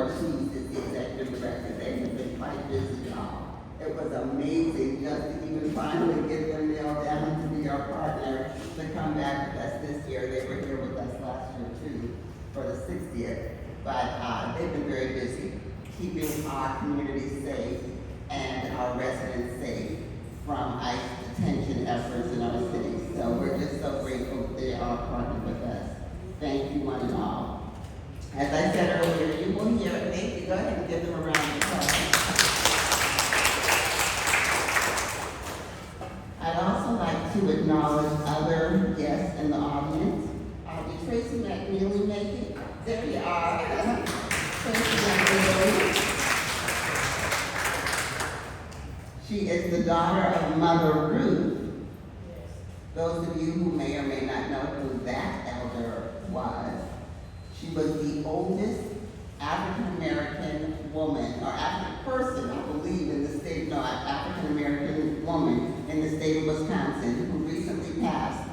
Eleanor Cheese is the executive director. They have been quite busy, y'all. It was amazing just to even finally get them nailed down to be our partner to come back with us this year. They were here with us last year too for the 60th, but they've been very busy keeping our community safe and our residents safe from ICE detention efforts in our city. So we're just so grateful that they are partnered with us. Thank you one and all. As I said earlier, you will hear, thank you, go ahead and give them a round of applause. I'd also like to acknowledge other guests in the audience. Did Tracy McNeely make it? There you are. Tracy McNeely. She is the daughter of Mother Ruth. Those of you who may or may not know who that elder was, she was the oldest African-American woman, or African person, I believe, in the state, no, African-American woman in the state of Wisconsin, who recently passed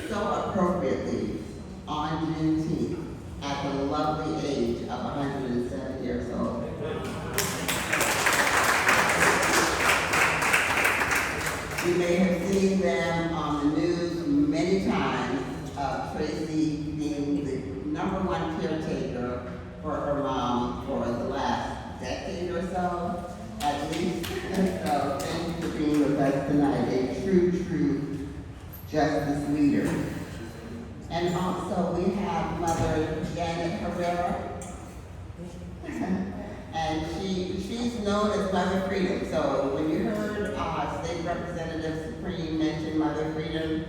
so appropriately on Juneteenth at the lovely age of 107 years old. You may have seen them on the news many times, Tracy being the #1 caretaker for her mom for the last decade or so, at least. So thank you for being with us tonight, a true justice leader. And also we have Mother Janet Herrera. And she's known as Mother Freedom. So when you heard State Representative Supreme mention Mother Freedom,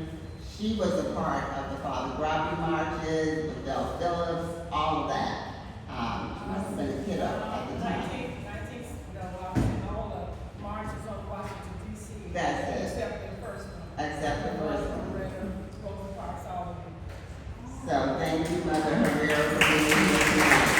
she was a part of the Father Grobbie marches, with Belle Phillips, all of that. She must have been a kid up at the time. All the marches on Washington, D.C. That's it. Except the first one. Except the first one. Rosa Parks, all of them. So thank you, Mother Herrera, for being here tonight.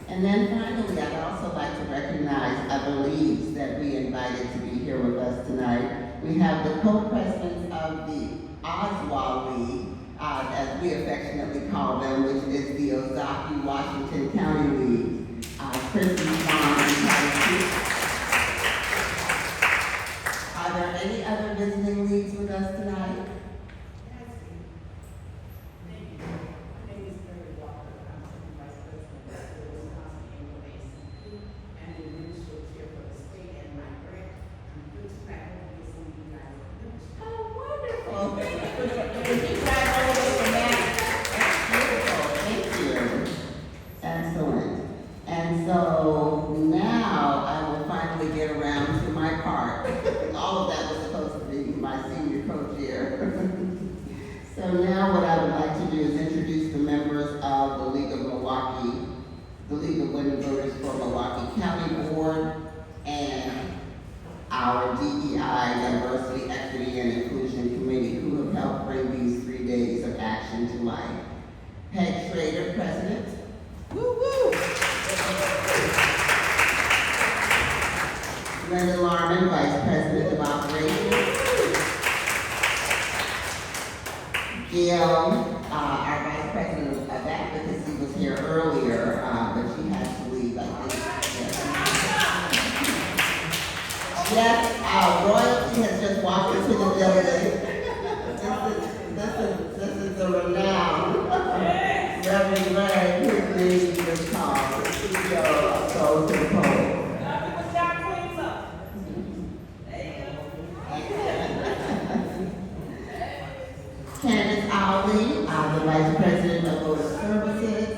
And then finally, I'd also like to recognize other leagues that we invited to be here with us tonight. We have the co-presidents of the Oswald League, as we affectionately call them, which is the Ozaukee Washington County League, Christy Vaughn and Patty. Are there any other visiting leagues with us tonight? So now what I would like to do is introduce the members of the League of Milwaukee, the League of Women Voters for Milwaukee County Board, and our DEI, Diversity, Equity, and Inclusion Committee, who have helped bring these 3 days of action to life. Peg Schrader, President. Woo woo! Linda Larman, Vice President of Operations. Gail, our Vice President of Advocacy, was here earlier, but she had to leave, I think. Yes, royalty has just walked into the building. This is the renowned Reverend Ray, who made this call, the CEO of Soul to the Pole. Candace Ali, the Vice President of Voter Services.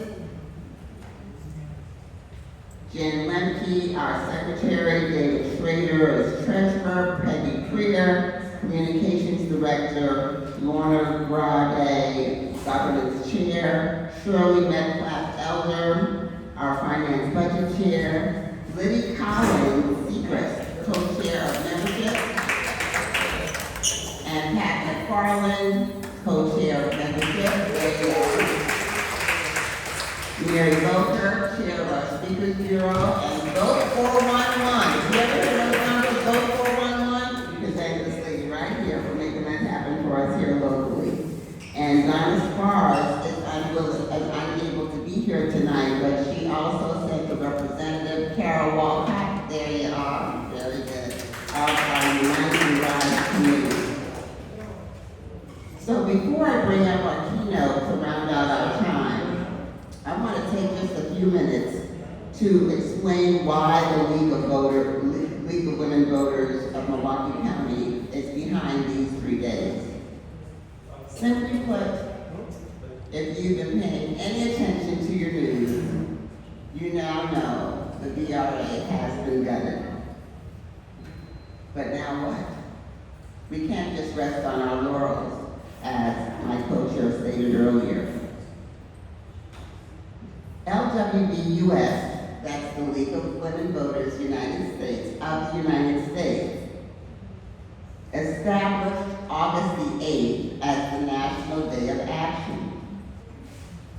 Jen Lemke, our Secretary. David Schrader is Treasurer. Peggy Creer, Communications Director. Lorna Grade, Governance Chair. Shirley Metcalf Elder, our Finance Budget Chair. Liddy Collins, Secret, Co-Chair of Membership. And Pat McFarland, Co-Chair of Membership. Mary Loker, Chair of our Speakers Bureau, and Vote 411. If you ever heard those numbers, Vote 411, you can thank this lady right here for making that happen for us here locally. And Donna Spars is unable few minutes to explain why the League of Women Voters of Milwaukee County is behind these 3 days. Simply put, if you've been paying any attention to your news, you now know the VRA has been gutted. But now what? We can't just rest on our laurels, as my co-chair stated earlier. LWVUS, that's the League of Women Voters United States of the United States, established August the 8th as the National Day of Action.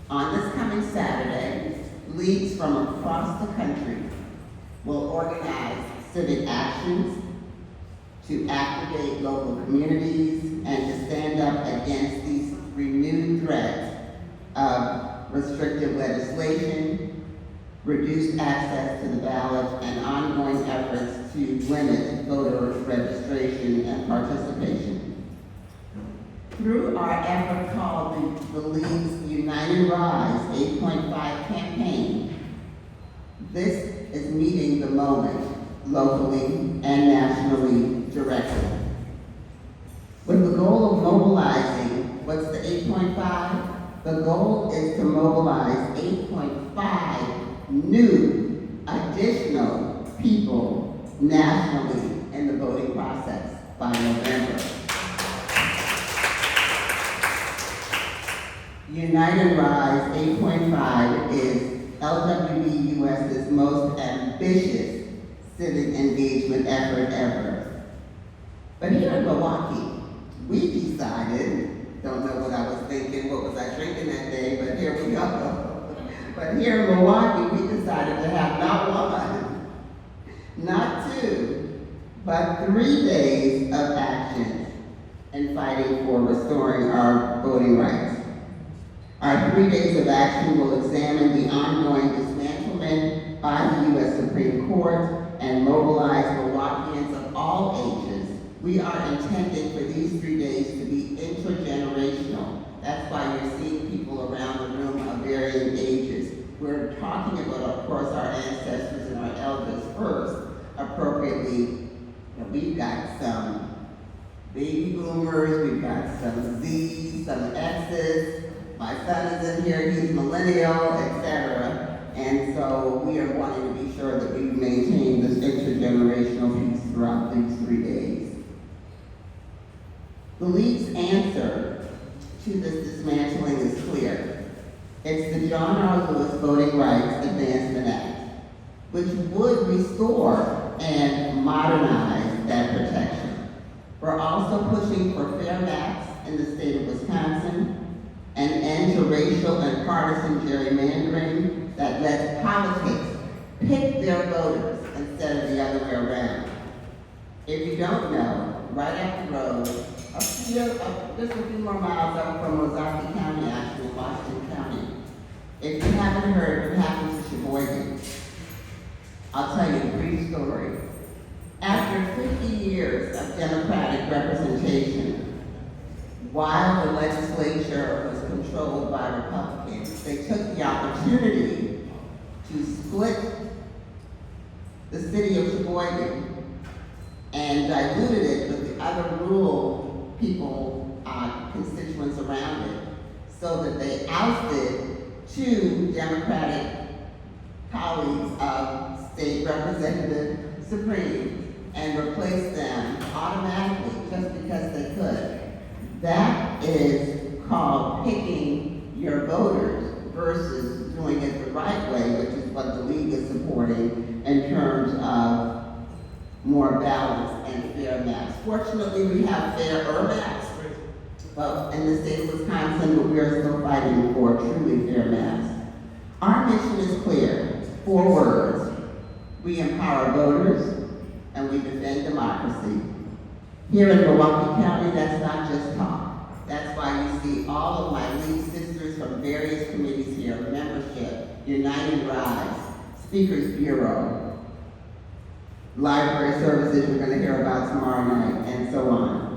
On this coming Saturday, leagues from across the country will organize civic actions to activate local communities and to stand up against these renewed threats of restrictive legislation, reduced access to the ballot, and ongoing efforts to limit voter registration and participation. Through our effort called the League's Unite and Rise 8.5 campaign, this is meeting the moment locally and nationally directly. With the goal of mobilizing, what's the 8.5? The goal is to mobilize 8.5 new additional people nationally in the voting process by November. Unite and Rise 8.5 is LWVUS's most ambitious civic engagement effort ever. But here in Milwaukee, we decided, don't know what I was thinking, what was I drinking that day, but here we go. But here in Milwaukee, we decided to have not one, not two, but 3 days of action in fighting for restoring our voting rights. Our 3 days of action will examine the ongoing dismantlement by the U.S. Supreme Court and mobilize Milwaukeeans of all ages. We are intending for these 3 days to be intergenerational. That's why you're seeing people around the room of varying ages. We're talking about, of course, our ancestors and our elders first, appropriately. We've got some baby boomers, we've got some Z's, some X's. My son is in here, he's millennial, etc. And so we are wanting to be sure that we maintain this intergenerational piece throughout these 3 days. The League's answer to this dismantling is clear. It's the John R. Lewis Voting Rights Advancement Act, which would restore and modernize that protection. We're also pushing for fair maps in the state of Wisconsin, an end to racial and partisan gerrymandering that lets politics pick their voters instead of the other way around. If you don't know, right up the road, just a few more miles up from Ozaukee County, actually, Washington County. If you haven't heard what happened to Sheboygan, I'll tell you a brief story. After 50 years of Democratic representation, while the legislature was controlled by Republicans, they took the opportunity to split the city of Sheboygan and diluted it with the other rural people, constituents around it, so that they ousted 2 Democratic colleagues of State Representative Supreme and replaced them automatically just because they could. That is called picking your voters versus doing it the right way, which is what the League is supporting in terms of more balance and fair maps. Fortunately, we have fairer maps in the state of Wisconsin, but we are still fighting for truly fair maps. Our mission is clear. 4 words. We empower voters and we defend democracy. Here in Milwaukee County, that's not just talk. That's why you see all of my League sisters from various committees here, membership, Unite and Rise, Speakers Bureau, library services we're going to hear about tomorrow night, and so on.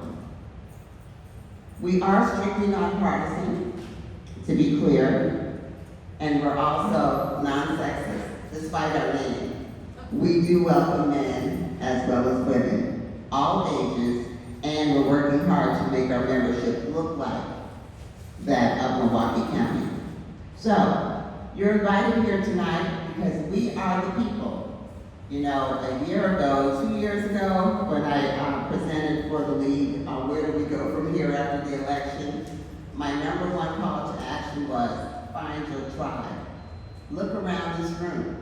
We are strictly nonpartisan, to be clear, And we're also non-sexist, despite our name. We do welcome men as well as women, all ages, and we're working hard to make our membership look like that of Milwaukee County. So, you're invited here tonight because we are the people. You know, a year ago, 2 years ago, when I presented for the league on where do we go from here after the election, my number one call to action was find your tribe. Look around this room.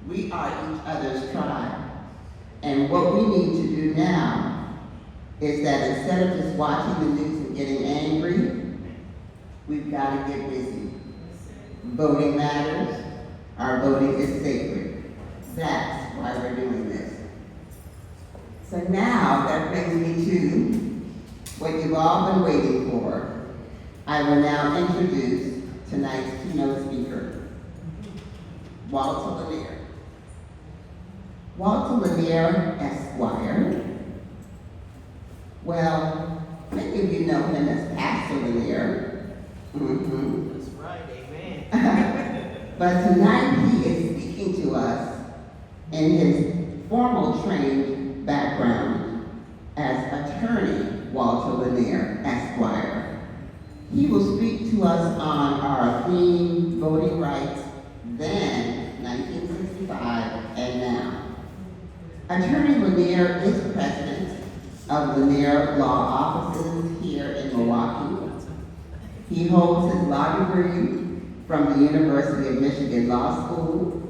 We are each other's tribe. And what we need to do now is that instead of just watching the news and getting angry, we've got to get busy. Voting matters. Our voting is sacred. That's why we're doing this. So now that brings me to what you've all been waiting for. I will now introduce tonight's keynote speaker, Walter Lanier. Walter Lanier, Esquire. Well, many of you know him as Pastor Lanier. That's right, amen. But tonight he is speaking to us in his formal trained background as attorney Walter Lanier, Esquire. He will speak to us on our theme, voting rights, then 1965 and now. Attorney Lanier is president of Lanier Law Offices here in Milwaukee. He holds his law degree from the University of Michigan Law School.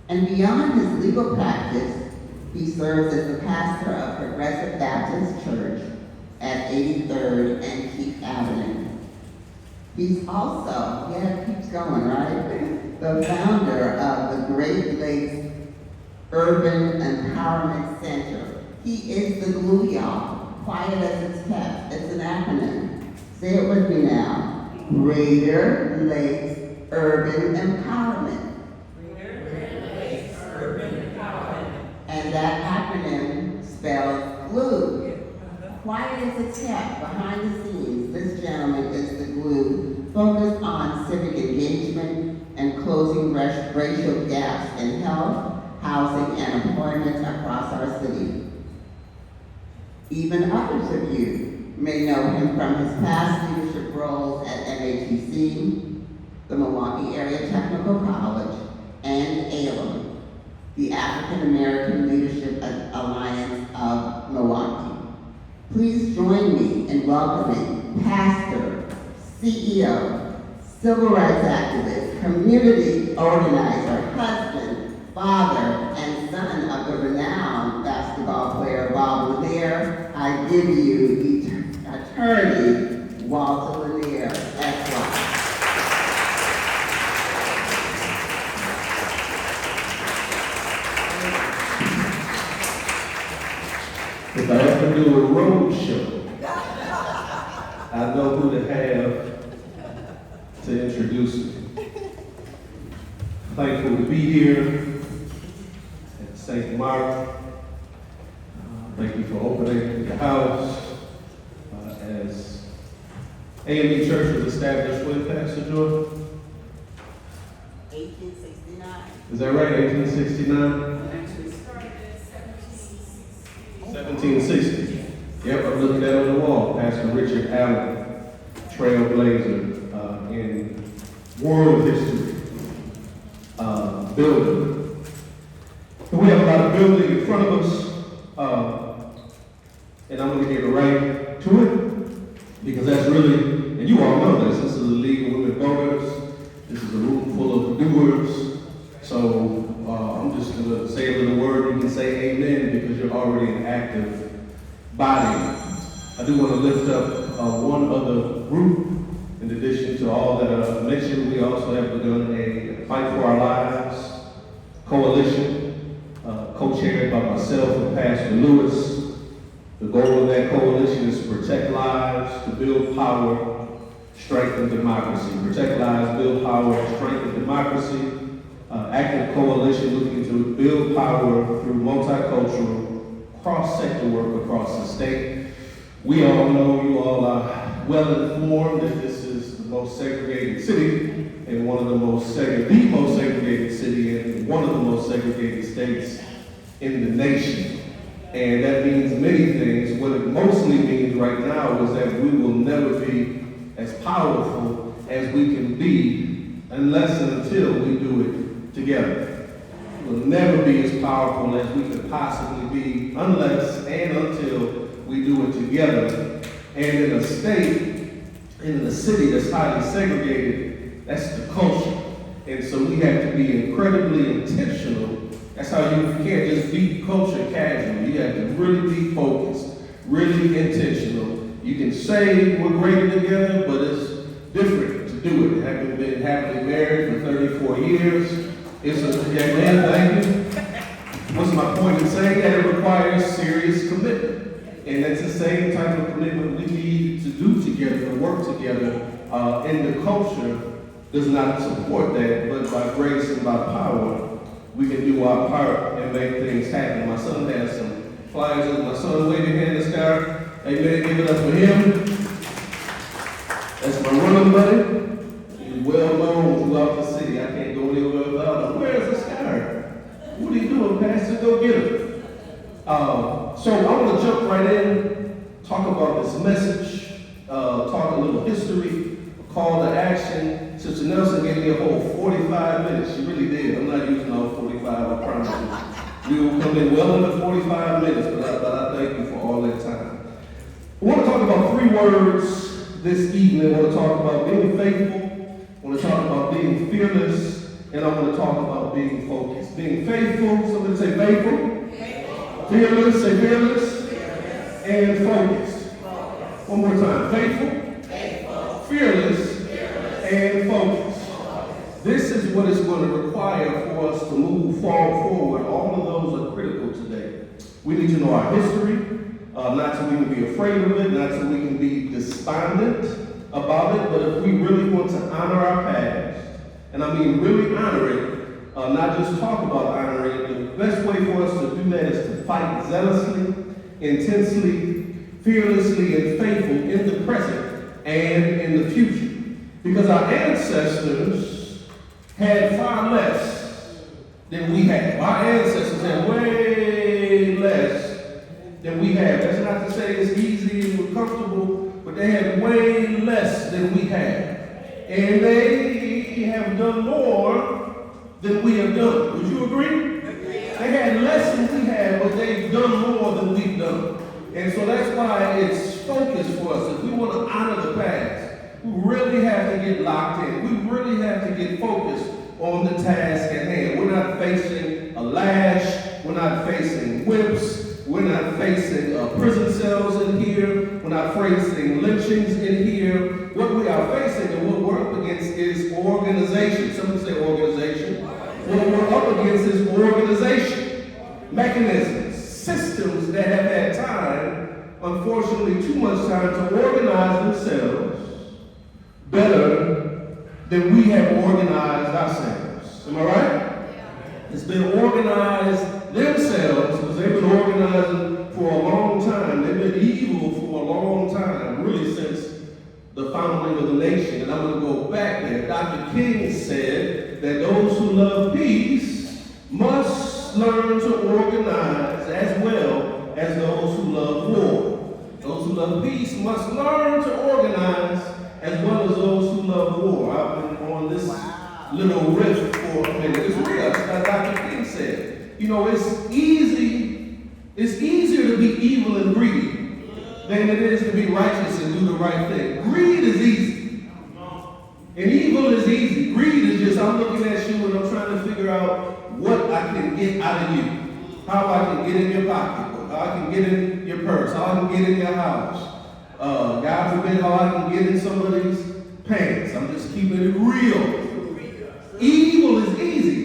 And beyond his legal practice, he serves as the pastor of Progressive Baptist Church at 83rd and Keith Avenue. He's also, yeah, it keeps going, right? The founder of the Great Lakes Urban Empowerment Center. He is the glue, y'all. Quiet as it's kept. It's an acronym. Say it with me now. Greater Lakes Urban Empowerment. And that acronym spells glue. Quiet as it's kept, behind the scenes, this gentleman is the glue, focused on civic engagement and closing racial gaps in health, housing, and employment across our city. Even others of you may know him from his past leadership roles at MATC, the Milwaukee Area Technical College, and ALEM, the African American Leadership Alliance of Milwaukee. Please join me in welcoming pastor, CEO, civil rights activist, community organizer, husband, father, and son of the renowned basketball player Bob Lanier. I give you attorney Walter Lanier, Esquire. If I ever do a road show, I know who to have to introduce me. Thankful to be here at St. Mark. Thank you for opening the house. As AME Church was established when, Pastor Jordan? 1869. Is that right, 1869? 1760. Yep, I'm looking at it on the wall. Pastor Richard Allen, trailblazer in world history, building. And we have a lot of building in front of us, and I'm going to get right to it, because that's really, and you all know this is a League of Women Voters. This is a room full of doers. So I'm just going to say a little word. You can say amen because you're already an active body. I do want to lift up one other group in addition to all that are mentioned. We also have begun a Fight for Our Lives coalition, co-chaired by myself and Pastor Lewis. The goal of that coalition is to protect lives, to build power, strengthen democracy. Protect lives, build power, strengthen democracy. Active coalition looking to build power through multicultural, cross-sector work across the state. We all know, you all are well informed that this is the most segregated city in one of the most segregated city and one of the most segregated states in the nation. And that means many things. What it mostly means right now is that we will never be as powerful as we can be unless and until we do it together. We'll never be as powerful as we could possibly be unless and until we do it together. And in a state, in a city that's highly segregated, that's the culture. And so we have to be incredibly intentional. That's how you can't just be culture casual. You have to really be focused, really intentional. You can say we're greater together, but it's different to do it. Having been happily married for 34 years, it's a, yeah, man, thank you. What's my point in saying that? It requires serious commitment. And that's the same type of commitment we need to do together, to work together. And the culture does not support that, but by grace and by power, we can do our part and make things happen. My son has some flyers. My son, wave your hand in the sky. Amen. Give it up for him. That's my running buddy. He's well known throughout the city. I can't go anywhere without him. Where's the sky? What are you doing, Pastor? Go get him. So I want to jump right in, talk about this message, talk a little history, a call to action. Sister Nelson gave me a whole 45 minutes. She really did. I'm not using all 45, I promise you. We will come in well under 45 minutes, but I thank you for all that time. I want to talk about 3 words this evening. I want to talk about being faithful. I want to talk about being fearless. And I want to talk about being focused. Being faithful, somebody say faithful. Fearless, say fearless. And focused. One more time. Faithful. Fearless. And focused. This is what is going to require for us to move forward. All of those are critical today. We need to know our history, not so we can be afraid of it, not so we can be despondent about it, but if we really want to honor our past, and I mean really honor it, not just talk about honoring it, the best way for us to do that is to fight zealously, intensely, fearlessly, and faithful in the present and in the future. Because our ancestors had far less than we have. Our ancestors had way less than we have. That's not to say it's easy and we're comfortable, but they had way less than we have. And they have done more than we have done. Would you agree? They had less than we have, but they've done more than we've done. And so that's why it's focused for us. If we want to honor the past, we really have to get locked in. We really have to get focused on the task at hand. We're not facing a lash. We're not facing whips. We're not facing prison cells in here. We're not facing lynchings in here. What we are facing and what we're up against is organization. Somebody say organization. What we're up against is organization. Mechanisms, systems that have had time, unfortunately too much time, to organize themselves better than we have organized ourselves. Am I right? It's been organized themselves because they've been organizing for a long time. They've been evil for a long time, really since the founding of the nation. And I'm going to go back there. Dr. King said that those who love peace must learn to organize as well as those who love war. Those who love peace must learn to organize as well as those who love war. I've been on this little riff for a minute. It's real, as Dr. King said. You know, it's easier to be evil and greedy than it is to be righteous and do the right thing. Greed is easy. And evil is easy. Greed is just, I'm looking at you and I'm trying to figure out what I can get out of you. How I can get in your pocketbook. How I can get in your purse. How I can get in your house. God forbid how I can get in somebody's pants. I'm just keeping it real. Evil is easy.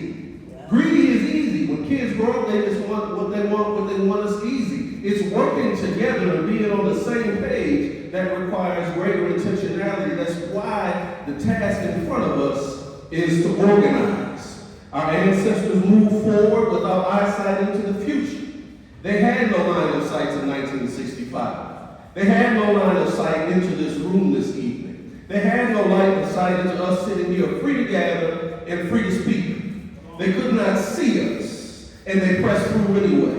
Greedy is easy. When kids grow up, they just want what they want is easy. It's working together and being on the same page that requires greater intentionality. That's why the task in front of us is to organize. Our ancestors moved forward without eyesight into the future. They had no line of sight in 1965. They had no line of sight into this room this evening. They had no light in sight into us sitting here free to gather and free to speak. They could not see us, and they pressed through anyway.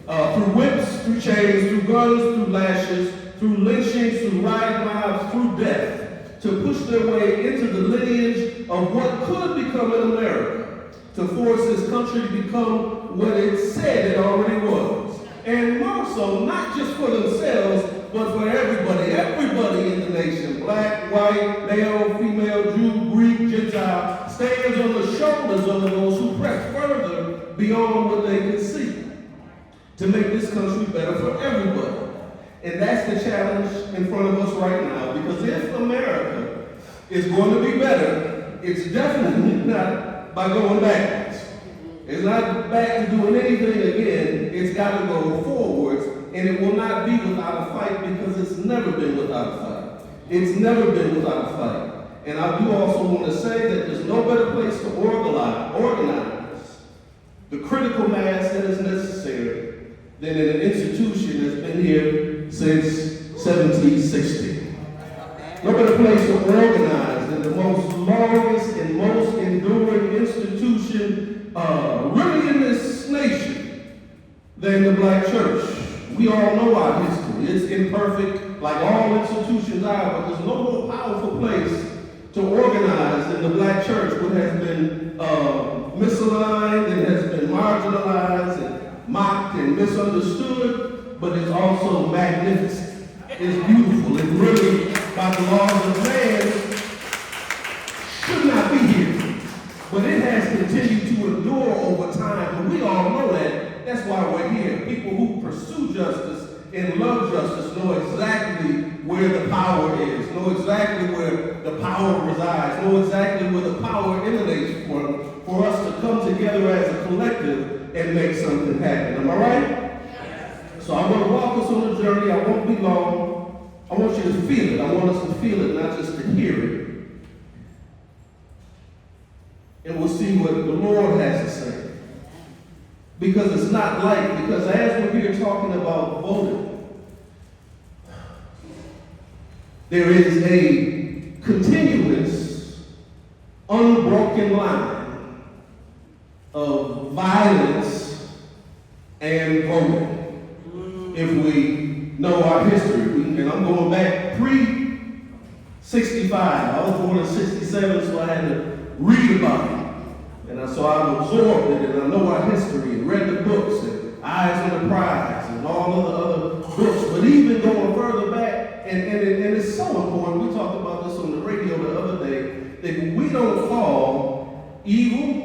Through whips, through chains, through guns, through lashes, through lynchings, through riot mobs, through death, to push their way into the lineage of what could become an America, to force this country to become what it said it already was. And more so, not just for themselves, but for everybody in the nation, black, white, male, female, Jew, Greek, Gentile, stands on the shoulders of those who press further beyond what they can see to make this country better for everybody. And that's the challenge in front of us right now, because if America is going to be better, it's definitely not by going backwards. It's not back to doing anything again. It's got to go forwards, and it will not be without a fight, because it's never been without a fight. It's never been without a fight. And I do also want to say that there's no better place to organize the critical mass that is necessary than in an institution that's been here since 1760. No better place to organize than the most longest and most enduring institution really in this nation than the black church. We all know our history. It's imperfect, like all institutions are, but there's no more powerful place to organize than the black church, which has been misaligned and has been marginalized and mocked and misunderstood, but it's also magnificent. It's beautiful. It really, by the laws of man, should not be here. But it has continued to endure over time, and we all know that. That's why we're here. People who pursue justice and love justice know exactly where the power is, know exactly where the power resides, know exactly where the power emanates from, for us to come together as a collective and make something happen. Am I right? Yes. So I want to walk us on a journey. I won't be long. I want you to feel it. I want us to feel it, not just to hear it. And we'll see what the Lord has to say. Because it's not light. Because as we're here talking about voting, there is a continuous, unbroken line of violence and voting. If we know our history, and I'm going back pre-65. I was born in 67, so I had to read about it. And so I absorbed it, and I know our history, and read the books, and Eyes on the Prize, and all of the other books. But even going further back, and it's so important, we talked about this on the radio the other day, that we don't call evil,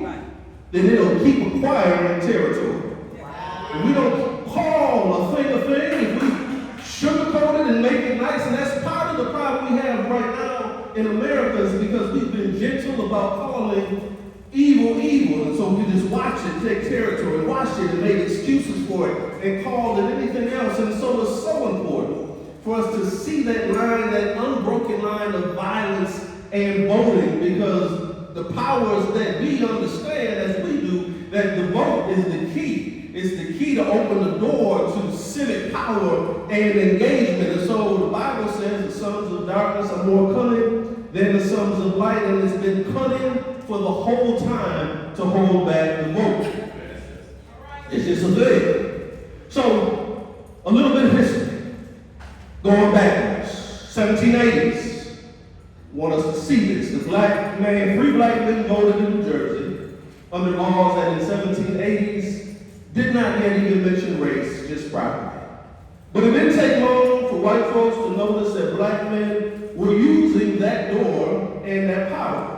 right, then it'll keep acquiring territory. Wow. And we don't call a thing, if we sugarcoat it and make it nice, and that's part of the problem we have right now in America, is because we've been gentle about calling evil, and so we just watch it take territory, watch it and make excuses for it, and call it anything else. And so it's so important for us to see that line, that unbroken line of violence and voting, because the powers that be understand, as we do, that the vote is the key. It's the key to open the door to civic power and engagement. And so the Bible says the sons of darkness are more cunning than the sons of light, and it's been cunning for the whole time to hold back the vote. It's just a thing. So, a little bit of history. Going backwards, 1780s. Want us to see this. The black man, free black men voted in New Jersey under laws that in 1780s did not yet even mention race, just property. But it didn't take long for white folks to notice that black men were using that door and that power.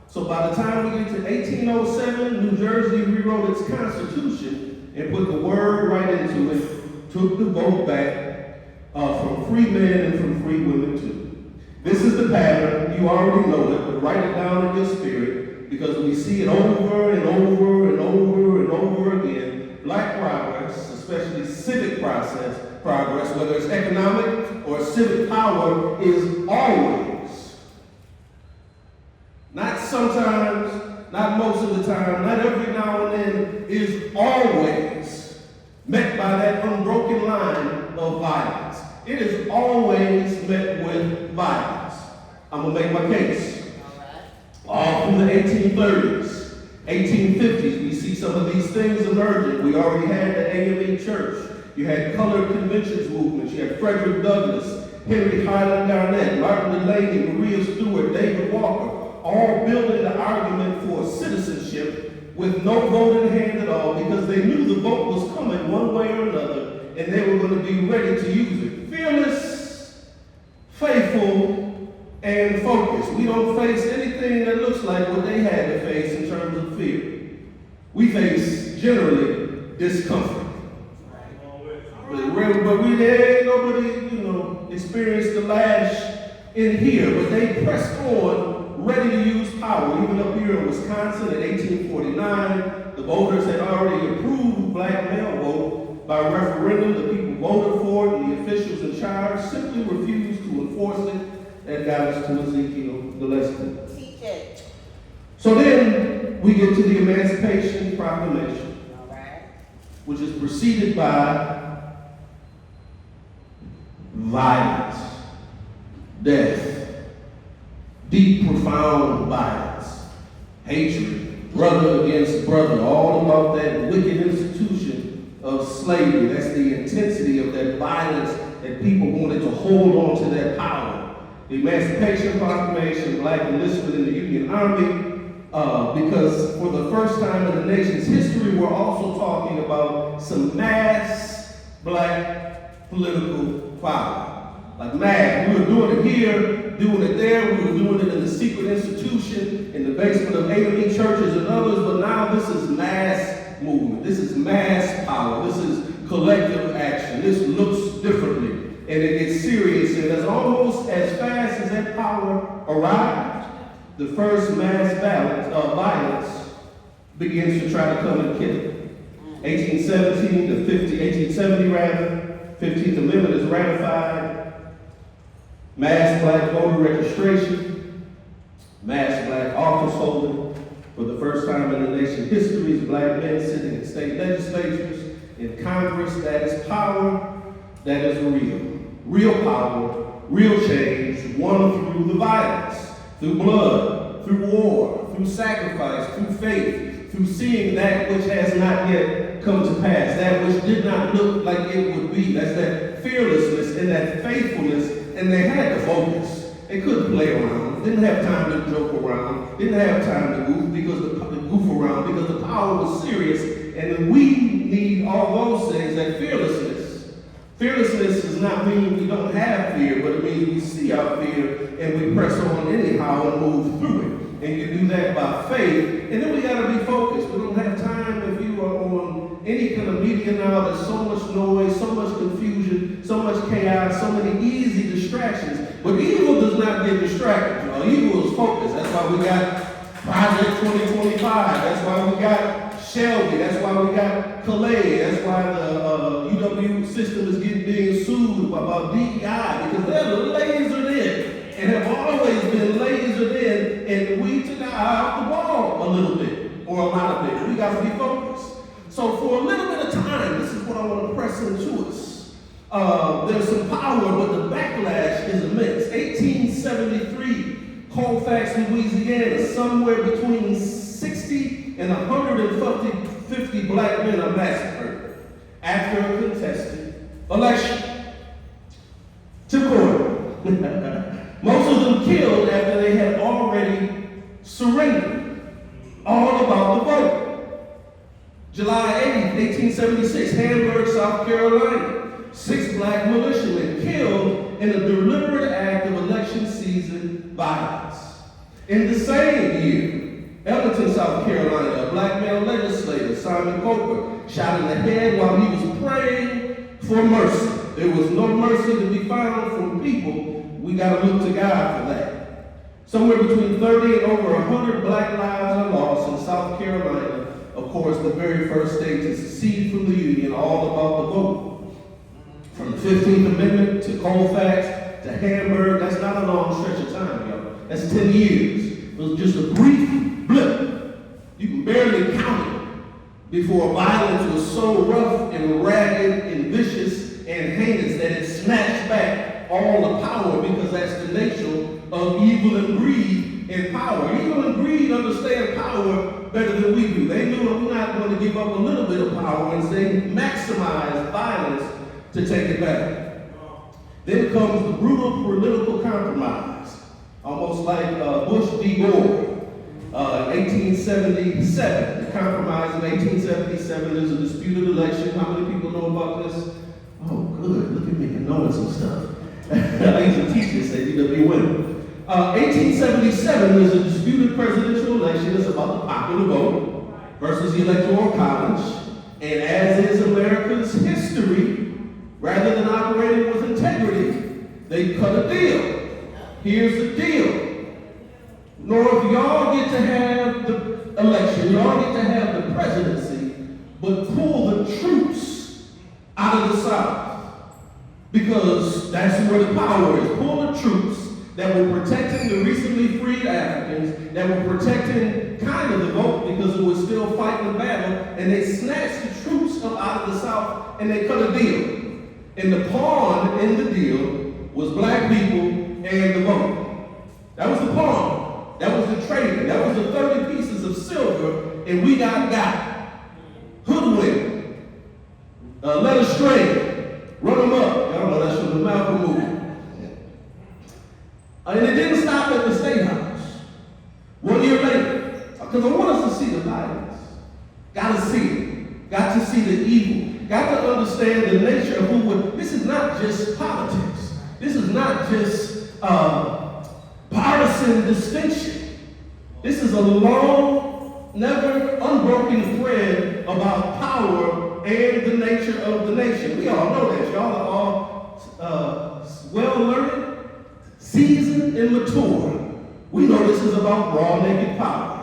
So by the time we get to 1807, New Jersey rewrote its constitution and put the word right into it, took the vote back from free men and from free women too. This is the pattern. You already know it, but write it down in your spirit, because we see it over and over and over and over again. Black progress, especially civic progress, whether it's economic or civic power, is always, not sometimes, not most of the time, not every now and then, is always met by that unbroken line of violence. It is always met with violence. I'm going to make my case. All through the 1830s, 1850s, we see some of these things emerging. We already had the AME Church. You had colored conventions movements. You had Frederick Douglass, Henry Highland Garnett, Martin Delany, Maria Stewart, David Walker, all building the argument for citizenship with no vote in hand at all because they knew the vote was coming one way or another and they were going to be ready to use it. Fearless, faithful, and focused. We don't face anything that looks like what they had to face in terms of fear. We face generally discomfort. But we ain't nobody, experienced the lash in here. But they pressed on, ready to use power. Even up here in Wisconsin in 1849, the voters had already approved black male vote by referendum. The people voted for it, and the officials in charge simply refused to enforce it. That got us to Ezekiel Gillespie. Teach it. So then we get to the Emancipation Proclamation, All right. which is preceded by violence, death, deep, profound violence, hatred, brother against brother, all about that wicked institution of slavery. That's the intensity of that violence that people wanted to hold on to their power. The Emancipation Proclamation, black enlistment in the Union Army, because for the first time in the nation's history, we're also talking about some mass black political power. Like mass. We were doing it here, doing it there, we were doing it in the secret institution, in the basement of AME churches and others, but now this is mass movement. This is mass power. This is collective action. This looks differently. And it gets serious, and as almost as fast as that power arrived, the first mass violence begins to try to come and kill it. 1870 rather, 15th Amendment is ratified, mass black voter registration, mass black office holding. For the first time in the nation's history, black men sitting in state legislatures, in Congress. That is power, that is real. Real power, real change, won through the violence, through blood, through war, through sacrifice, through faith, through seeing that which has not yet come to pass, that which did not look like it would be. That's that fearlessness and that faithfulness, and they had to focus. They couldn't play around, didn't have time to joke around, didn't have time to goof around because the power was serious, and we need all those things, that fearlessness. Fearlessness does not mean we don't have fear, but it means we see our fear and we press on anyhow and move through it. And you do that by faith. And then we got to be focused. We don't have time if you are on any kind of media now. There's so much noise, so much confusion, so much chaos, so many easy distractions. But evil does not get distracted. You know, evil is focused. That's why we got Project 2025. That's why we got Shelby. That's why we got Calais. That's why the UW system is being sued about DEI, because they're lasered in and have always been lasered in, and we took our eye off the ball a little bit or a lot of it. We got to be focused. So for a little bit of time, this is what I want to press into us. There's some power, but the backlash is immense. 1873, Colfax, Louisiana, somewhere between 60 and 150 black men are massacred after a contested election. To court. Most of them killed after they had already surrendered. All about the vote. July 8, 1876, Hamburg, South Carolina. 6 black militiamen killed in a deliberate act of election season violence. In the same year, Ellerton, South Carolina, a black male legislator, Simon Coker, shot in the head while he was praying for mercy. There was no mercy to be found from people. We got to look to God for that. Somewhere between 30 and over 100 black lives are lost in South Carolina. Of course, the very first state to secede from the Union, all about the vote. From the 15th Amendment to Colfax to Hamburg, that's not a long stretch of time, y'all. That's 10 years. It was just a brief blip. You can barely count it before violence was so rough and ragged and vicious and heinous that it snatched back of evil and greed in power. Evil and greed understand power better than we do. They knew that we're not going to give up a little bit of power, and they maximize violence to take it back. Then comes the brutal political compromise, almost like Bush v. Gore. 1877, the compromise in 1877, there's a disputed election. How many people know about this? Oh, good, look at me, I'm knowing some stuff. I used to teach this at UWM. 1877, there's a disputed presidential election. It's about the popular vote versus the electoral college. And as is America's history, rather than operating with integrity, they cut a deal. Here's the deal. North, y'all get to have the election, y'all get to have the presidency, but pull the troops out of the South. Because that's where the power is. Pull the troops that were protecting the recently freed Africans, that were protecting kind of the vote because it was still fighting the battle, and they snatched the troops up out of the South and they cut a deal. And the pawn in the deal was black people and the vote. That was the pawn. That was the trading. That was the 30 pieces of silver, and we got hoodwinked, led astray, run them up. Y'all know that's from the Malcolm movie. And it didn't stop at the State House. 1 year later, because I want us to see the violence. Got to see it. Got to see the evil. Got to understand the nature of who would. This is not just politics. This is not just partisan distinction. This is a long, never unbroken thread about power and the nature of the nation. We all know that. Y'all are all well-learned, seasoned, and mature. We know this is about raw, naked power.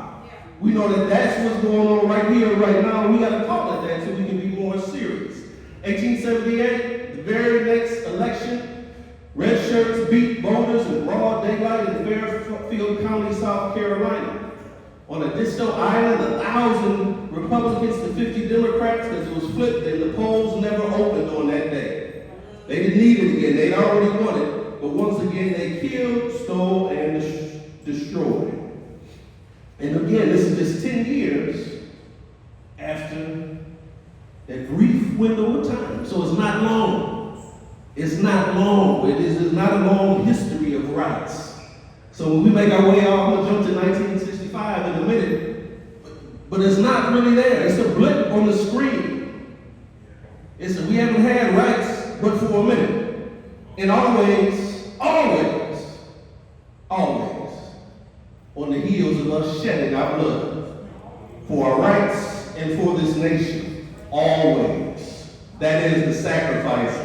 We know that that's what's going on right here, right now, and we got to call it that so we can be more serious. 1878, the very next election, red shirts beat voters in broad daylight in Fairfield County, South Carolina. On a distant island, 1,000 Republicans to 50 Democrats, because it was flipped and the polls never opened on that day. They didn't need it again. They'd already won it. But once again, they killed, stole, and destroyed. And again, this is just 10 years after that brief window of time. So it's not long. It's not long. It is not a long history of rights. So when we make our way off, we'll jump to 1965 in a minute. But it's not really there. It's a blip on the screen. We haven't had rights but for a minute. And always, on the heels of us shedding our blood for our rights and for this nation. Always. That is the sacrifice.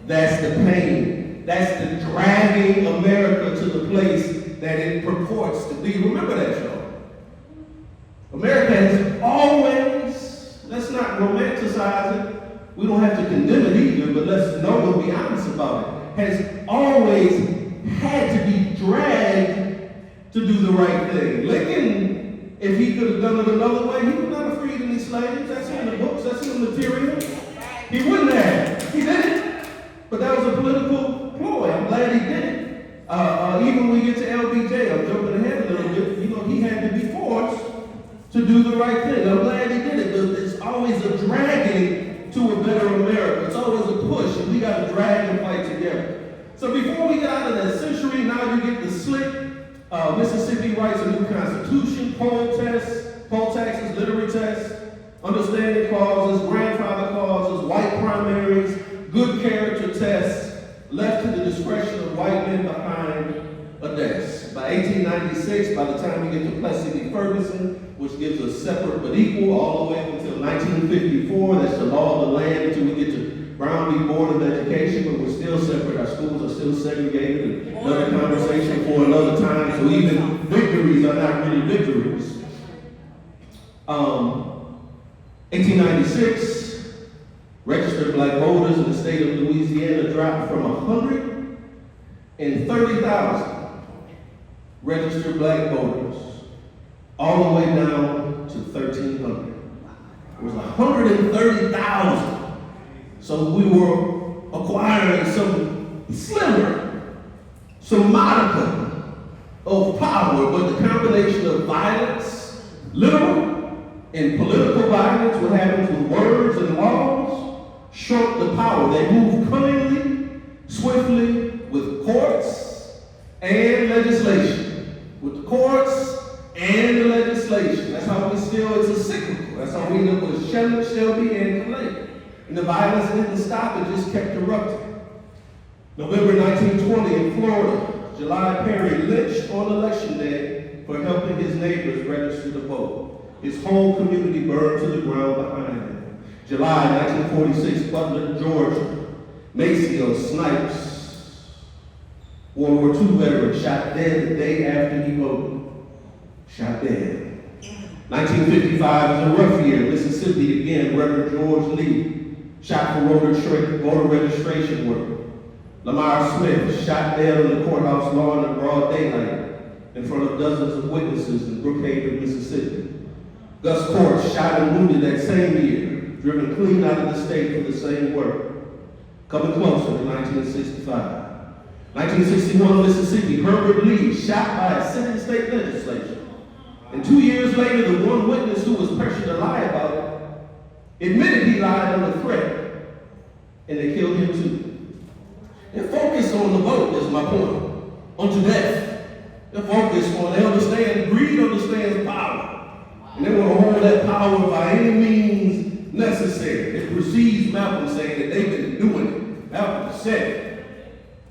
That's the pain. That's the dragging America to the place that it purports to be. Remember that, y'all. America has always, let's not romanticize it. We don't have to condemn it either, but let's know and be honest about it. Has always had to be dragged to do the right thing. Lincoln, if he could have done it another way, he would not have freed any slaves. That's in the books, that's in the material. He wouldn't have. He didn't. But that was a political ploy. I'm glad he did it. Even when we get to LBJ, I'm jumping ahead a little bit, he had to be forced to do the right thing. I'm glad he did it, but it's always a dragging to a better America. It's always a push, and we got to drag and fight together. So before we get out of that century, now you get the slick. Mississippi writes a new constitution, poll taxes, literary tests, understanding clauses, grandfather clauses, white primaries, good character tests, left to the discretion of white men behind a desk. By 1896, by the time we get to Plessy v. Ferguson, which gives us separate but equal all the way up until 1954, that's the law of the land until we get to Brown v. Board of Education, but we're still separate. Our schools are still segregated. Another conversation for another time. So even victories are not really victories. 1896, registered black voters in the state of Louisiana dropped from 130,000 registered black voters all the way down to 1,300. It was 130,000. So we were acquiring some slimmer, some modicum of power, but the combination of violence, literal and political violence, what happens with words and laws, shrunk the power. They move cunningly, swiftly, with courts and legislation. With the courts and the legislation. That's how we still, it's a cyclical. That's how we end up with Shelby, and Calais. And the violence didn't stop, it just kept erupting. November 1920 in Florida, July Perry lynched on election day for helping his neighbors register to vote. His whole community burned to the ground behind him. July 1946, Butler, Georgia, Maceo Snipes, World War II veteran, shot dead the day after he voted. Shot dead. 1955 was a rough year. Mississippi again, Reverend George Lee, shot for voter registration work. Lamar Smith, shot dead on the courthouse lawn in broad daylight in front of dozens of witnesses in Brookhaven, Mississippi. Gus Court, shot and wounded that same year, driven clean out of the state for the same work. Coming closer to 1965. 1961, Mississippi, Herbert Lee, shot by a sitting state legislature. And 2 years later, the one witness who was pressured to lie about it admitted he lied on the threat, and they killed him too. They're focused on the vote, is my point, onto death. They're focused on, they understand, greed understands power. And they want to hold that power by any means necessary. It precedes Malcolm saying that they've been doing it. Malcolm said,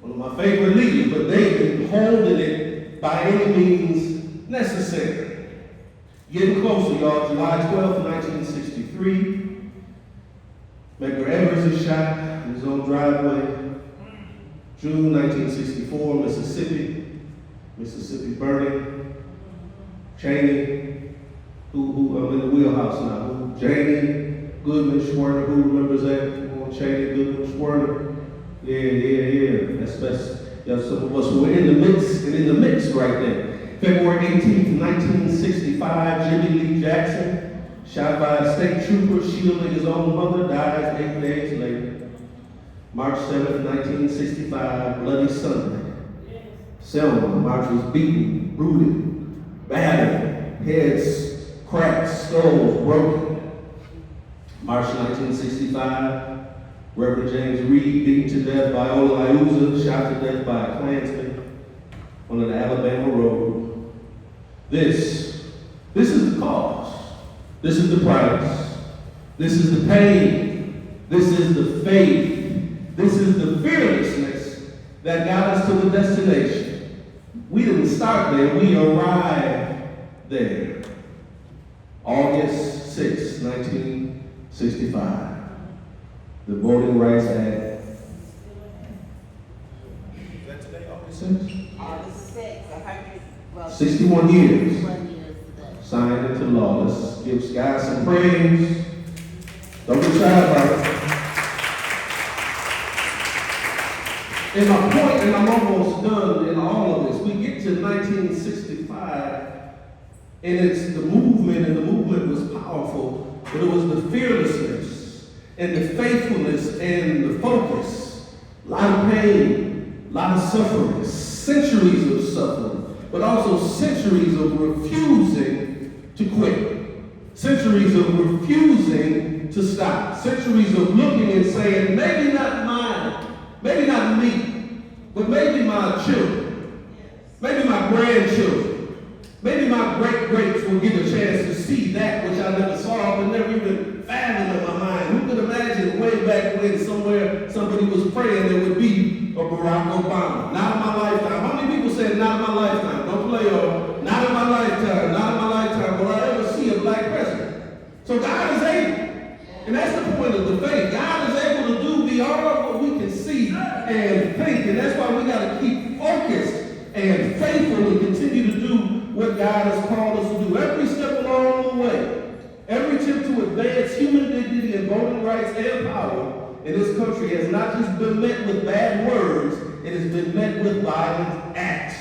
one of my favorite leaders, but they've been holding it by any means necessary. Getting closer, y'all. July 12, 1963. Medgar Evers is shot in his own driveway. June 1964, Mississippi burning. Cheney, who I'm in the wheelhouse now. Janie Goodman Schwerner, who remembers that? Come on, Cheney Goodman Schwerner. Yeah. That's some of us who were in the mix right there. February 18th, 1965, Jimmy Lee Jackson, shot by a state trooper shielding his own mother, dies 8 days later. March 7th, 1965, Bloody Sunday. Selma, March was beaten, bruised, battered, heads cracked, skulls broken. March 1965, Reverend James Reed beaten to death by Ola Iuza, shot to death by a Klansman on an Alabama road. This is the cause. This is the price. This is the pain. This is the faith. This is the fearlessness that got us to the destination. We didn't start there, we arrived there. August 6, 1965. The Voting Rights Act. Is that today, August 6th? August 6th, 61 years. 1 year today. Signed into law. Let's give God some praise. Don't be shy about it. And my point, and I'm almost done in all of this, we get to 1965, and it's the movement, and the movement was powerful, but it was the fearlessness, and the faithfulness, and the focus. A lot of pain, a lot of suffering, centuries of suffering, but also centuries of refusing to quit, centuries of refusing to stop, centuries of looking and saying, maybe not mine, maybe not me, but maybe my children, maybe my grandchildren, maybe my great-greats will get a chance to see that which I never saw but never even fathomed in my mind. Who could imagine way back when somewhere somebody was praying there would be a Barack Obama? Not in my lifetime. How many people said not in my lifetime? Don't play on. Not in my lifetime. Not in my lifetime. Will I ever see a black president? So God is able. And that's the point of the faith. God is able to do beyond what we can see and think. And that's why we got to keep focused and faithful and continue to do what God has called us to do. Every step along the way, every attempt to advance human dignity and voting rights and power in this country has not just been met with bad words, it has been met with violent acts.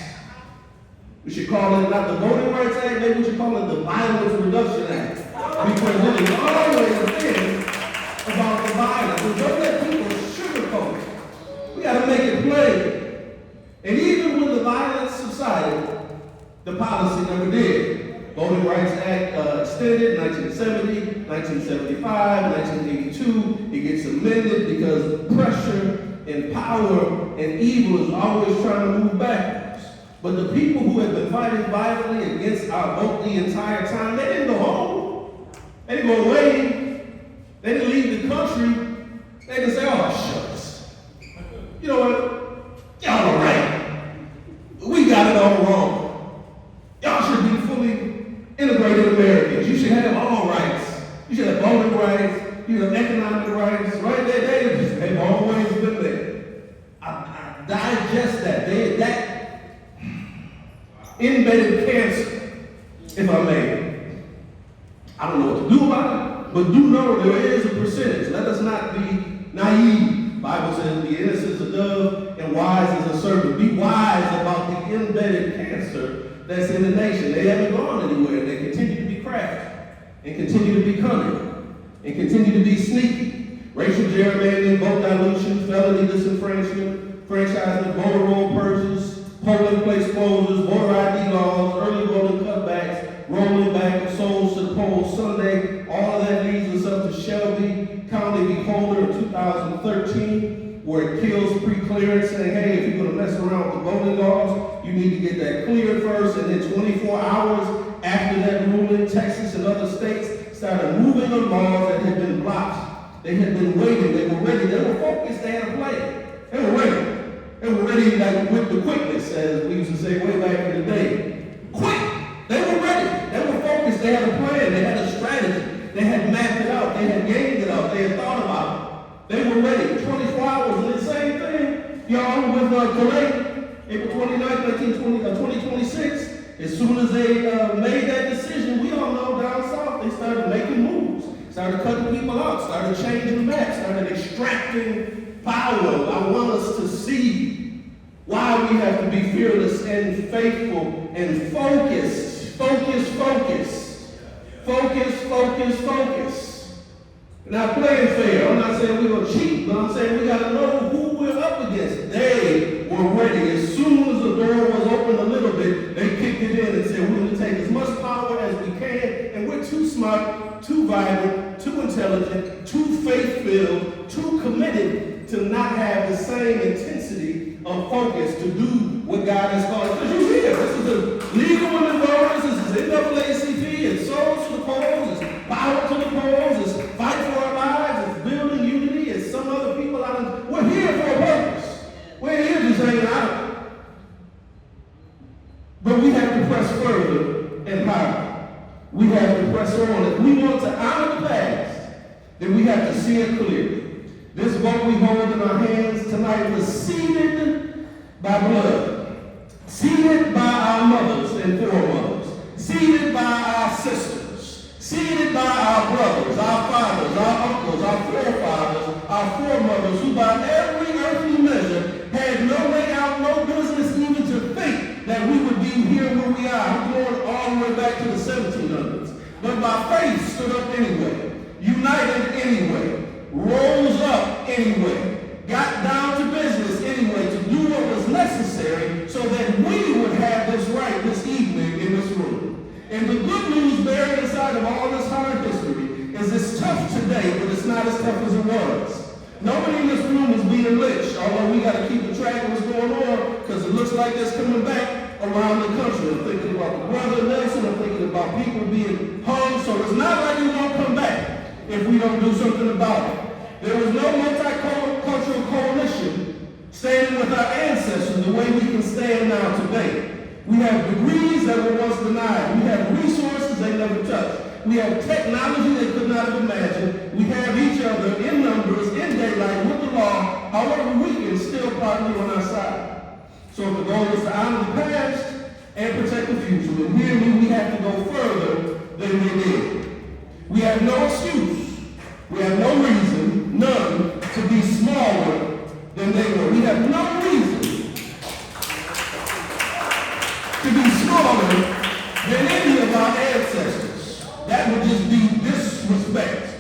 We should call it not the Voting Rights Act, maybe we should call it the Violence Reduction Act. Because it has always been about the violence. And don't let people sugarcoat it. We got to make it plain. And even when the violence subsided, the policy never did. Voting Rights Act extended 1970, 1975, 1982. It gets amended because pressure and power and evil is always trying to move backwards. But the people who have been fighting violently against our vote the entire time, they didn't go home. They didn't go away. They didn't leave the country. They didn't say, oh, shucks. You know what? Y'all all right. We got it all wrong. Y'all should be fully integrated Americans. You should have all rights. You should have voting rights. You have economic rights. Right there, they just have always been there. I digest that. That embedded cancer, if I may. I don't know what to do about it, but do know there is a percentage. Let us not be naive. The Bible says, be innocent as a dove and wise as a serpent. Be wise about the embedded cancer that's in the nation. They haven't gone anywhere. They continue to be crafty and continue to be cunning and continue to be sneaky. Racial gerrymandering, vote dilution, felony disenfranchisement, franchisement, voter roll purges, polling place closures, voter ID laws, early voting cutbacks, rolling back of souls to the polls Sunday. All of that leads us up to Shelby County v. Holder in 2013, where it kills pre-clearance, saying, hey, if you're going to mess around with the voting laws, you need to get that cleared first. And then 24 hours after that ruling, Texas and other states started moving on laws that had been blocked. They had been waiting. They were ready. They were focused. They had a plan. They were ready. They were ready, like with the quickness, as we used to say way back in the day. Quick! They were ready. They were focused. They had a plan. They had a strategy. They had mapped it out. They had gained it out. They had thought about it. They were ready. 24 hours. And the same thing, y'all, with Calais, April 29th, 2026. As soon as they made that decision, we all know down south, they started making moves. Started cutting people out. Started changing the map. Started extracting power. I want us to see why we have to be fearless and faithful and focused. Focus, focus. Focus, focus, focus. Not playing fair. I'm not saying we're going to cheat, but I'm saying we got to know who we're up against. They were ready. As soon as the door was open a little bit, they kicked it in and said, we're going to take as much power as we can, and we're too smart, too vibrant, too intelligent, too faith-filled, too committed to not have the same intensity of focus to do what God has called us. Because you're here. This is a League of Women Voters. This is NAACP. It's souls to the polls. It's power to the polls. It's fight for our lives. It's building unity. It's some other people out of. We're here for a purpose. We're here just hanging out. But we have to press further and harder. We have to press on. If we want to honor the past, then we have to see it clearly. This vote we hold in our hands tonight was seeded by blood, seeded by our mothers and foremothers, seeded by our sisters, seeded by our brothers, our fathers, our uncles, our forefathers, our foremothers, who by every earthly measure had no way out, no business even to think that we would be here where we are. We're going all the way back to the 1700s. But by faith stood up anyway, united anyway, rose up anyway, got down to business anyway to do what was necessary so that we would have this right this evening in this room. And the good news buried inside of all this hard history is it's tough today, but it's not as tough as it was. Nobody in this room is being lynched, although we got to keep a track of what's going on because it looks like that's coming back around the country. I'm thinking about the brother Nelson. I'm thinking about people being hung. So it's not like it won't come back if we don't do something about it. There was no multicultural coalition standing with our ancestors the way we can stand now today. We have degrees that were once denied. We have resources they never touched. We have technology they could not have imagined. We have each other in numbers, in daylight, with the law. However, we can still partner on our side. So if the goal is to honor the past and protect the future, and hear me, we have to go further than they did. We have no excuse. We have no reason, none, to be smaller than they were. We have no reason to be smaller than any of our ancestors. That would just be disrespect.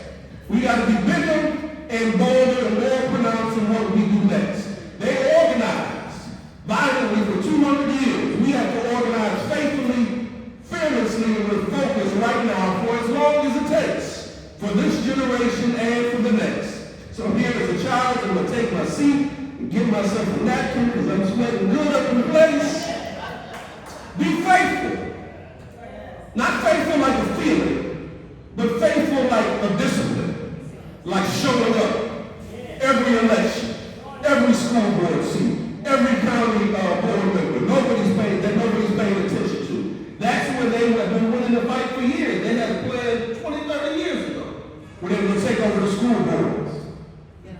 We got to be bigger and bolder and more pronounced in what we do next. They organized violently for 200 years. We have to organize faithfully right now for as long as it takes for this generation and for the next. So here as a child, I'm going to take my seat and give myself a napkin because I'm sweating good up in the place. Be faithful. Not faithful like a feeling, but faithful like a discipline. Like showing up every election, every school board seat, every county board member. Nobody's paying attention to. That's where they have been winning the fight for years. They had a plan 20, 30 years ago when they were going to take over the school boards.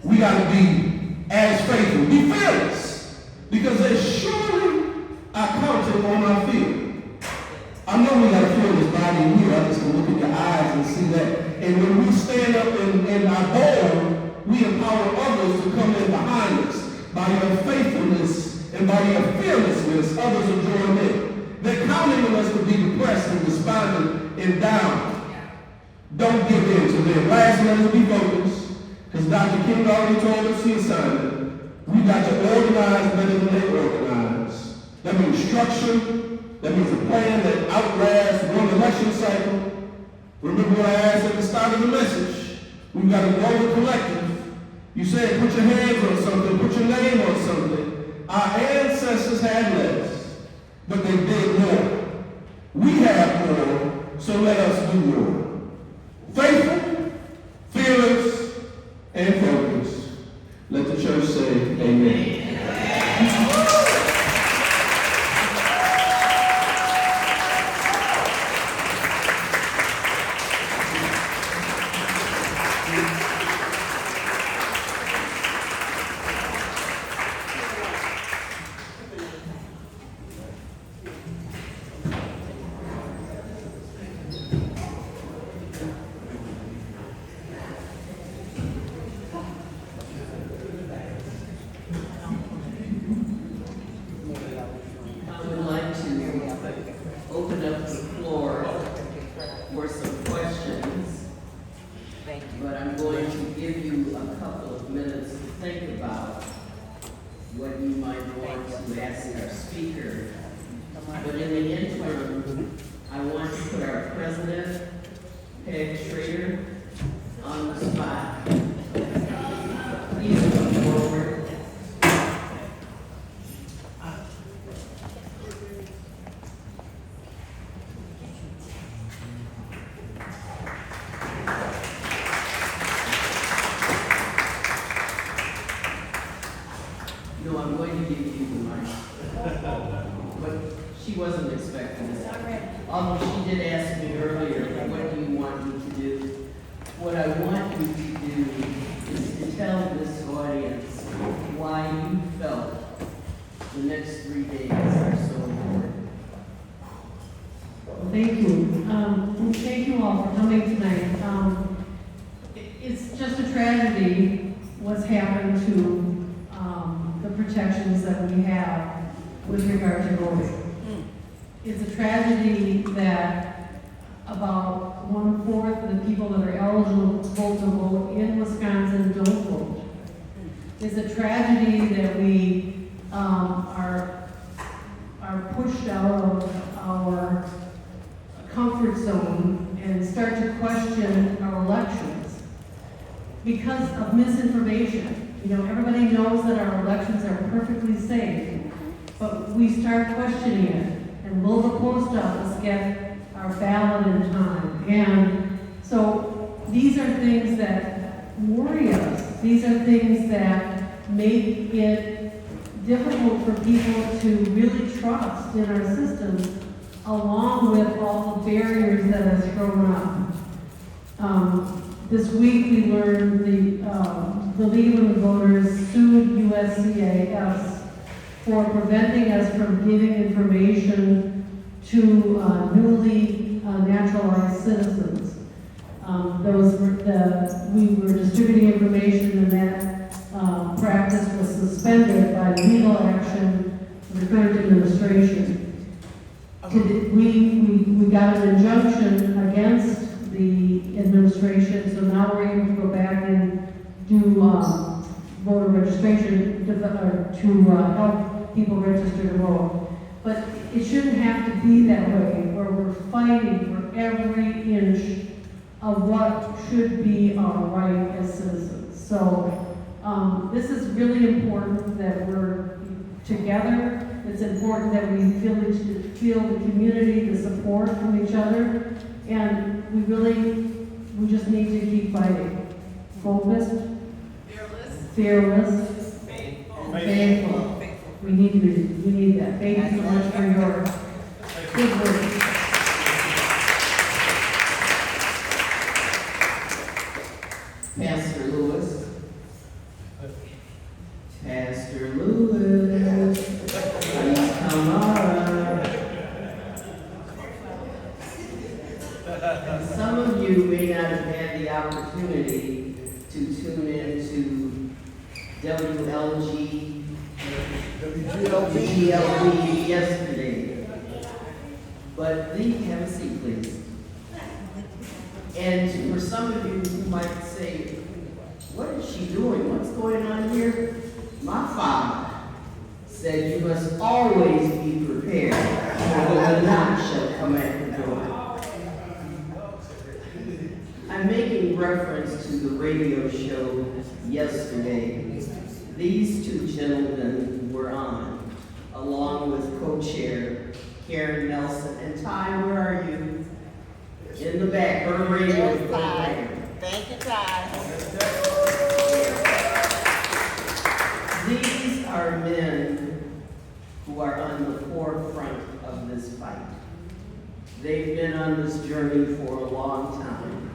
We got to be as faithful. Be fearless. Because they surely are counting on our fear. I know we got to feel this body in here. I just can look in your eyes and see that. And when we stand up in our bowl, we empower others to come in behind us. By your faithfulness and by your fearlessness, others will join in. They're counting on us to be depressed and despondent and down. Don't give in to them. Last letter, be focused. Because Dr. King already told us the assignment. We got to organize better than they organize. That means structure. That means a plan that outlasts one election cycle. Remember what I asked at the start of the message. We've got to grow the collective. You said put your hands on something, put your name on something. Our ancestors had less, but they did more. We have more, so let us do more. Faithful, fearless, and focused. Let the church say amen. No, I'm going to give you the mic. But she wasn't expecting this. Although she did ask me earlier, what do you want me to do? What I want you to do is to tell this audience why you felt the next 3 days are so important. Thank you. Thank you all for coming tonight. It's just a tragedy what's happened to the protections that we have with regard to voting. It's a tragedy that about 1/4 of the people that are eligible to vote in Wisconsin don't vote. It's a tragedy that we are pushed out of our comfort zone and start to question our elections because of misinformation. You know, everybody knows that our elections are perfectly safe, but we start questioning it. And will the post office get our ballot in time? And so these are things that worry us. These are things that make it difficult for people to really trust in our system, along with all the barriers that are thrown up. This week we learned the League of Women Voters sued USCIS for preventing us from giving information to newly naturalized citizens. We were distributing information, and that practice was suspended by legal action of the current administration. We got an injunction against the administration, so now we're able to go back and do voter registration to help people register to vote. But it shouldn't have to be that way, where we're fighting for every inch of what should be our right as citizens. So, this is really important that we're together. It's important that we feel the community, the support from each other, and we just need to keep fighting. Focused, fearless, and faithful. We need that. Thank you so much for your good work. Pastor Lewis. Pastor Lewis. Please come on. Some of you may not have had the opportunity to tune in to WGLB yesterday. But have a seat, please. And for some of you who might say, what is she doing? What's going on here? My father said you must always be prepared, for the night shall come at the door. I'm making reference to the radio show yesterday. These two gentlemen were on, along with co-chair Karen Nelson. And Ty, where are you? In the back, her radio. There's Ty. Thank you, Ty. These are men who are on the forefront of this fight. They've been on this journey for a long time.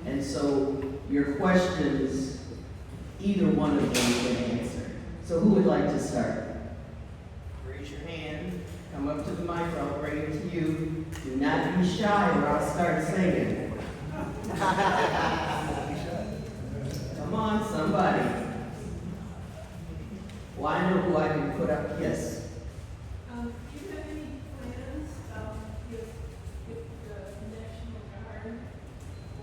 And so your questions, either one of them can answer. So who would like to start? Raise your hand, come up to the mic, I'll bring it to you. Do not be shy or I'll start singing. Come on, somebody. Well, I know who I can put up. Yes. Do you have any plans if the National Guard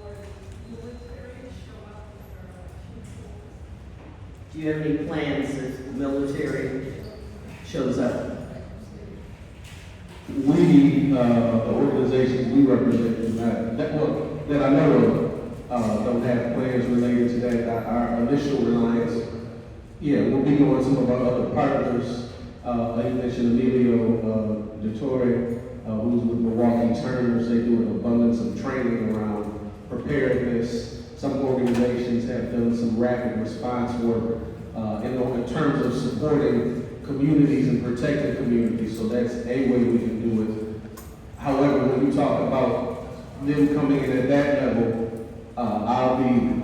or the military show up with their election? Do you have any plans if the military shows up? We, the organizations we represent, do not, that I know of, don't have plans related to that. Our initial reliance, we'll be going some of our other partners. Like you mentioned, Emilio Dottore, who's with Milwaukee Turners. They do an abundance of training around preparedness. Some organizations have done some rapid response work in terms of supporting communities and protecting communities. So that's a way we can do it. However, when you talk about them coming in at that level, I'll be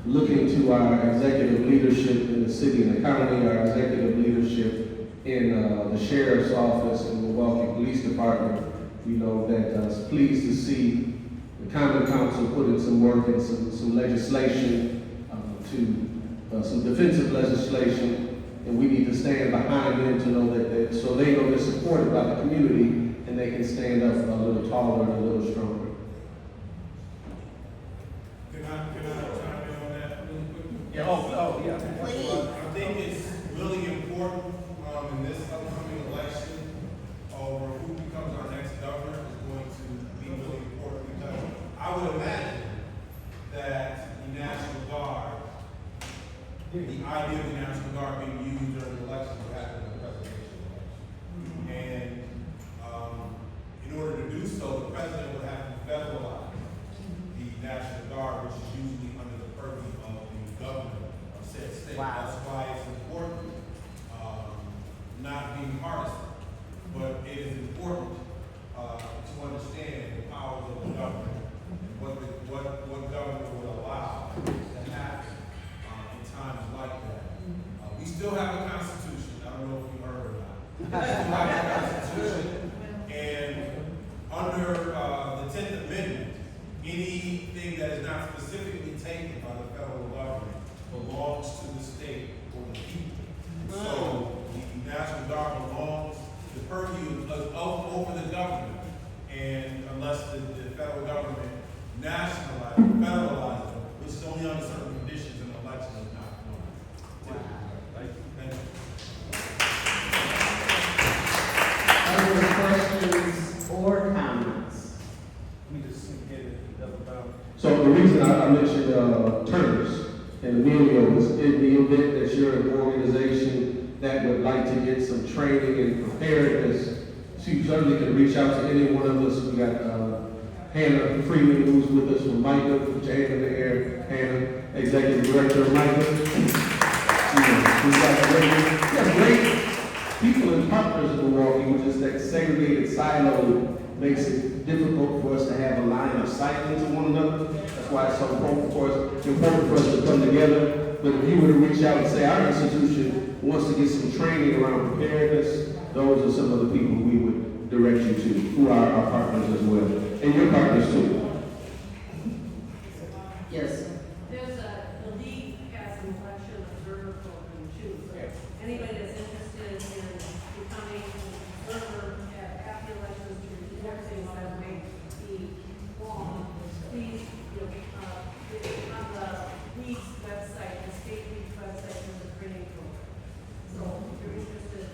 looking to our executive leadership in the city and the county, our executive leadership in the sheriff's office and Milwaukee Police Department. You know, that's pleased to see the Common Council put in some work and some legislation some defensive legislation, and we need to stand behind them to know that so they know they're supported by the community and they can stand up a little taller and a little stronger. Can I chime in on that really quickly? Yeah. Please. I think it's really important in this upcoming election over who becomes our next governor is going to be really important because I would imagine that the National Guard, the idea of the National Guard being used during the election would happen in the presidential election. And in order to do so, the president would have to federalize the National Guard, which is usually under the purview of the governor of said state. Wow. That's why it's important, not being partisan, but it is important to understand the powers of the governor and what governor would allow to happen in times like that. We still have a constitution. I don't know if you heard or not. We still have a constitution, and under the 10th Amendment, anything that is not specifically taken by the federal government belongs to the state or the people. So the National Guard belongs, the purview is over the government, and unless the federal government federalizes them, which is only under certain conditions, an election is not going. Thank you. Other questions or comments? So the reason I mentioned Turner's and Emilio is in the event that you're an organization that would like to get some training and preparedness, so you certainly can reach out to any one of us. We got Hannah Freeman, who's with us from MICA. Put your hand in the air, Hannah, Executive Director of MICA. We got great people and partners in Milwaukee, which is that segregated silo makes it difficult for us to have a line of sight into one another. That's why it's so important for us to come together. But if you were to reach out and say our institution wants to get some training around preparedness, those are some of the people we would direct you to, who are our partners as well, and your partners too. Yes. The league has an election observer program too. So anybody that's interested in becoming an observer after elections to report things that may be wrong, please, on the league's website, the state league's website, there's a training program. So if you're interested,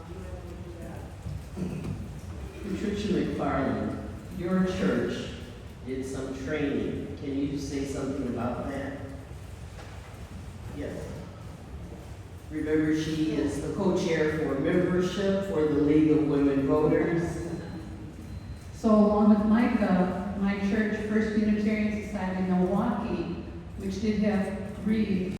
you might want to do that. Patricia McFarland, your church did some training. Can you say something about that? Yes. Remember, she is the co-chair for membership for the League of Women Voters. So along with Micah, my church, First Unitarian Society in Milwaukee, which did have 3